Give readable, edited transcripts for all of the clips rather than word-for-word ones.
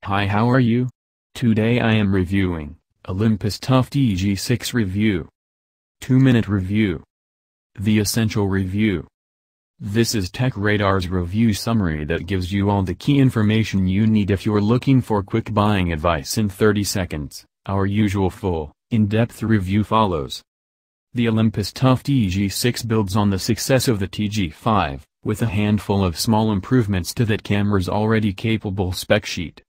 Hi, how are you? Today I am reviewing Olympus TUF TG6 Review. 2-minute review. The essential review. This is Tech Radar's review summary that gives you all the key information you need if you're looking for quick buying advice in 30 seconds. Our usual full, in-depth review follows. The Olympus TUF TG6 builds on the success of the TG5, with a handful of small improvements to that camera's already capable spec sheet.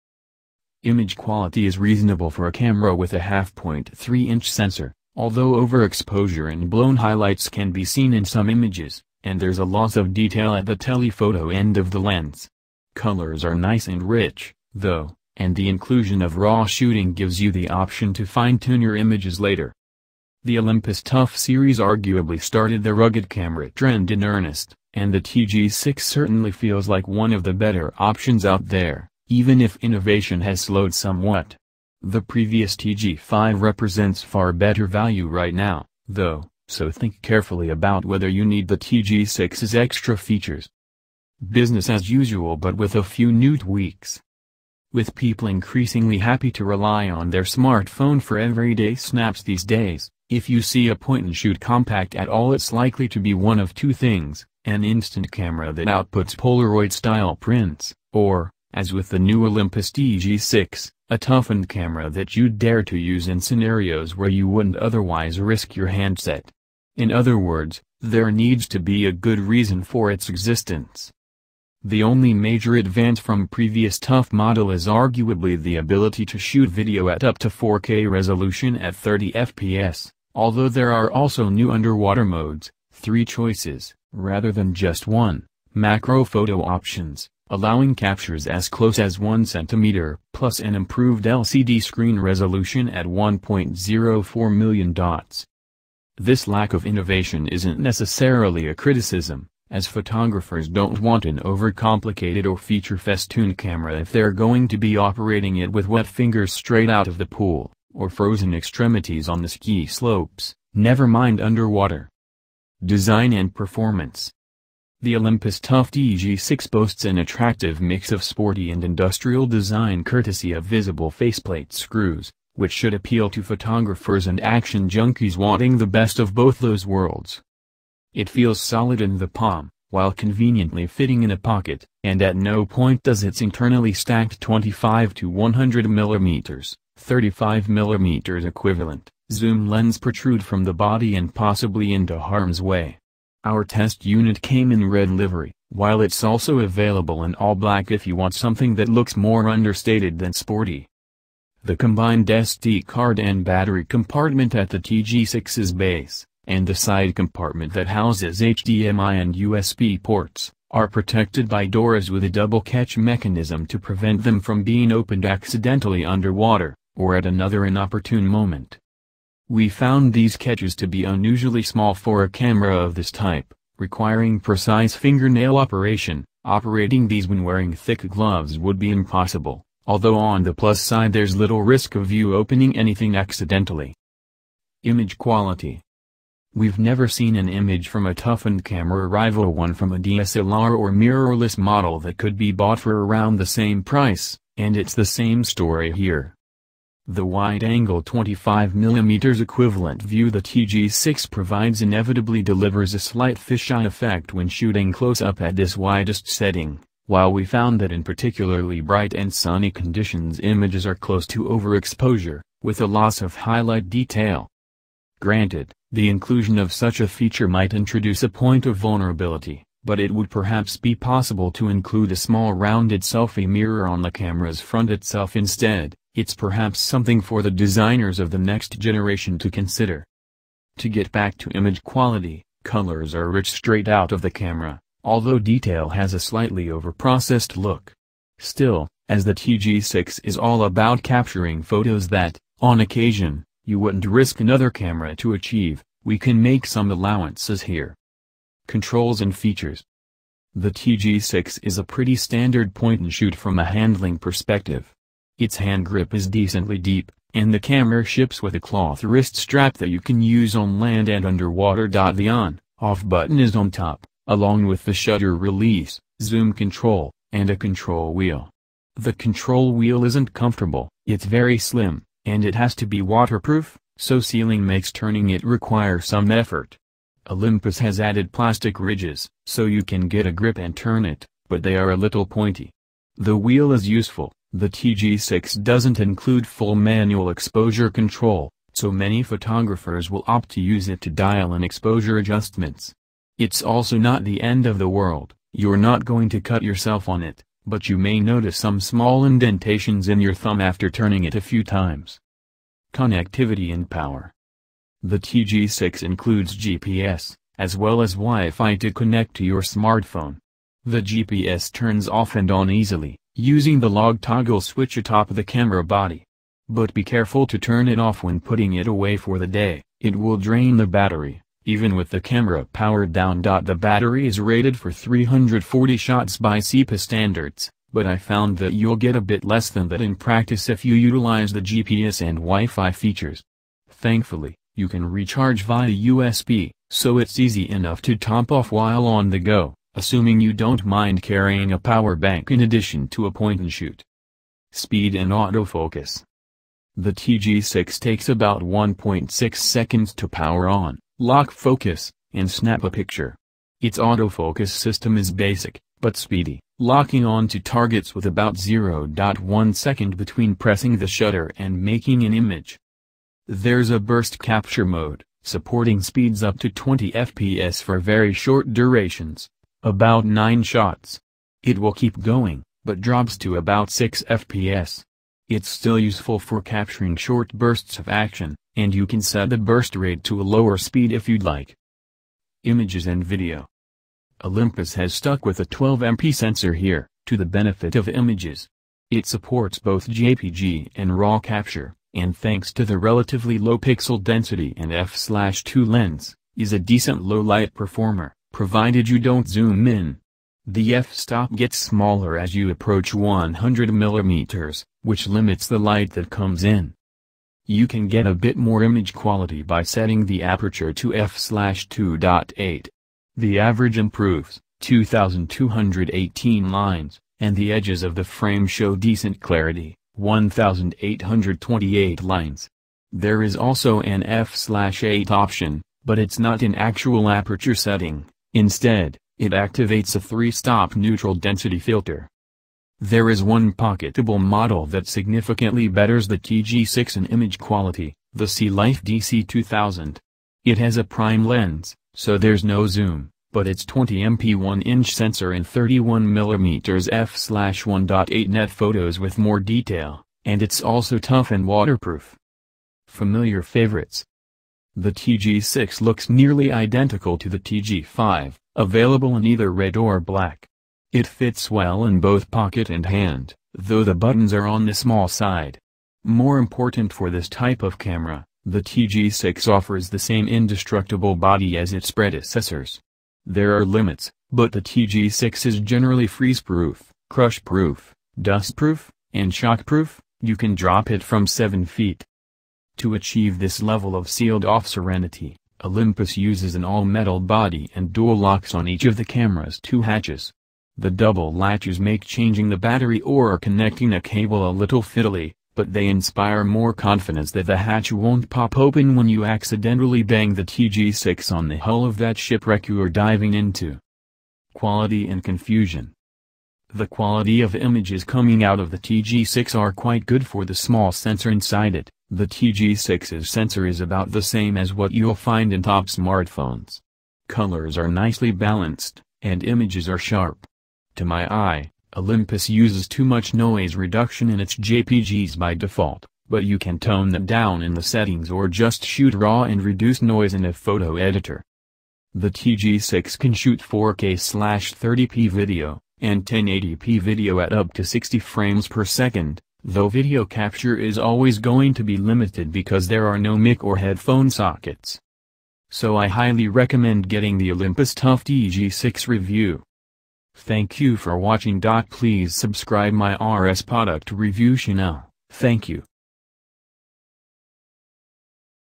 Image quality is reasonable for a camera with a 0.3-inch sensor, although overexposure and blown highlights can be seen in some images, and there's a loss of detail at the telephoto end of the lens. Colors are nice and rich, though, and the inclusion of RAW shooting gives you the option to fine-tune your images later. The Olympus TUF series arguably started the rugged camera trend in earnest, and the TG6 certainly feels like one of the better options out there, even if innovation has slowed somewhat. The previous TG5 represents far better value right now, though, so think carefully about whether you need the TG6's extra features. Business as usual, but with a few new tweaks. With people increasingly happy to rely on their smartphone for everyday snaps these days, if you see a point-and-shoot compact at all, it's likely to be one of two things: an instant camera that outputs Polaroid-style prints, or, as with the new Olympus TG6, a toughened camera that you'd dare to use in scenarios where you wouldn't otherwise risk your handset. In other words, there needs to be a good reason for its existence. The only major advance from previous TUF model is arguably the ability to shoot video at up to 4K resolution at 30 FPS, although there are also new underwater modes, 3 choices, rather than just one, macro photo options, allowing captures as close as 1 cm, plus an improved LCD screen resolution at 1.04 million dots. This lack of innovation isn't necessarily a criticism, as photographers don't want an overcomplicated or feature-festooned camera if they're going to be operating it with wet fingers straight out of the pool, or frozen extremities on the ski slopes, never mind underwater. Design and performance. The Olympus TUF TG6 boasts an attractive mix of sporty and industrial design courtesy of visible faceplate screws, which should appeal to photographers and action junkies wanting the best of both those worlds. It feels solid in the palm, while conveniently fitting in a pocket, and at no point does its internally stacked 25 to 100 mm, 35 mm equivalent, zoom lens protrude from the body and possibly into harm's way. Our test unit came in red livery, while it's also available in all black if you want something that looks more understated than sporty. The combined SD card and battery compartment at the TG6's base, and the side compartment that houses HDMI and USB ports, are protected by doors with a double catch mechanism to prevent them from being opened accidentally underwater, or at another inopportune moment. We found these catches to be unusually small for a camera of this type, requiring precise fingernail operation. Operating these when wearing thick gloves would be impossible, although on the plus side there's little risk of you opening anything accidentally. Image quality. We've never seen an image from a toughened camera rival one from a DSLR or mirrorless model that could be bought for around the same price, and it's the same story here. The wide-angle 25mm equivalent view the TG6 provides inevitably delivers a slight fisheye effect when shooting close-up at this widest setting, while we found that in particularly bright and sunny conditions images are close to overexposure, with a loss of highlight detail. Granted, the inclusion of such a feature might introduce a point of vulnerability, but it would perhaps be possible to include a small rounded selfie mirror on the camera's front itself instead. It's perhaps something for the designers of the next generation to consider. To get back to image quality, colors are rich straight out of the camera, although detail has a slightly overprocessed look. Still, as the TG6 is all about capturing photos that, on occasion, you wouldn't risk another camera to achieve, we can make some allowances here. Controls and features. The TG6 is a pretty standard point-and-shoot from a handling perspective. Its hand grip is decently deep, and the camera ships with a cloth wrist strap that you can use on land and underwater. The on/off button is on top, along with the shutter release, zoom control, and a control wheel. The control wheel isn't comfortable, it's very slim, and it has to be waterproof, so sealing makes turning it require some effort. Olympus has added plastic ridges, so you can get a grip and turn it, but they are a little pointy. The wheel is useful. The TG6 doesn't include full manual exposure control, so many photographers will opt to use it to dial in exposure adjustments. It's also not the end of the world, you're not going to cut yourself on it, but you may notice some small indentations in your thumb after turning it a few times. Connectivity and power. The TG6 includes GPS, as well as Wi-Fi to connect to your smartphone. The GPS turns off and on easily, using the log toggle switch atop the camera body. But be careful to turn it off when putting it away for the day, it will drain the battery, even with the camera powered down. The battery is rated for 340 shots by CMOS standards, but I found that you'll get a bit less than that in practice if you utilize the GPS and Wi-Fi features. Thankfully, you can recharge via USB, so it's easy enough to top off while on the go, assuming you don't mind carrying a power bank in addition to a point-and-shoot. Speed and autofocus. The TG6 takes about 1.6 seconds to power on, lock focus, and snap a picture. Its autofocus system is basic, but speedy, locking on to targets with about 0.1 second between pressing the shutter and making an image. There's a burst capture mode, supporting speeds up to 20 fps for very short durations, about 9 shots. It will keep going, but drops to about 6 fps. It's still useful for capturing short bursts of action, and you can set the burst rate to a lower speed if you'd like. Images and video. Olympus has stuck with a 12MP sensor here, to the benefit of images. It supports both JPG and RAW capture, and thanks to the relatively low pixel density and f/2 lens, is a decent low-light performer, provided you don't zoom in. The f-stop gets smaller as you approach 100 mm, which limits the light that comes in. You can get a bit more image quality by setting the aperture to f/2.8. The average improves, 2,218 lines, and the edges of the frame show decent clarity, 1,828 lines. There is also an f/8 option, but it's not an actual aperture setting. Instead, it activates a 3-stop neutral density filter. There is one pocketable model that significantly betters the TG6 in image quality, the C-Life DC2000. It has a prime lens, so there's no zoom, but it's 20MP 1-inch sensor and 31mm f/1.8 net photos with more detail, and it's also tough and waterproof. Familiar favorites. The TG6 looks nearly identical to the TG5, available in either red or black. It fits well in both pocket and hand, though the buttons are on the small side. More important for this type of camera, the TG6 offers the same indestructible body as its predecessors. There are limits, but the TG6 is generally freeze-proof, crush-proof, dust-proof, and shock-proof. You can drop it from 7 feet. To achieve this level of sealed-off serenity, Olympus uses an all-metal body and dual locks on each of the camera's 2 hatches. The double latches make changing the battery or connecting a cable a little fiddly, but they inspire more confidence that the hatch won't pop open when you accidentally bang the TG6 on the hull of that shipwreck you're diving into. Quality and confusion. The quality of images coming out of the TG6 are quite good for the small sensor inside it. The TG6's sensor is about the same as what you'll find in top smartphones. Colors are nicely balanced, and images are sharp. To my eye, Olympus uses too much noise reduction in its JPGs by default, but you can tone that down in the settings or just shoot raw and reduce noise in a photo editor. The TG6 can shoot 4K/30p video, and 1080p video at up to 60 frames per second, though video capture is always going to be limited because there are no mic or headphone sockets. So I highly recommend getting the Olympus TUF TG6 review. Thank you for watching. Please subscribe my RS product review channel. Thank you.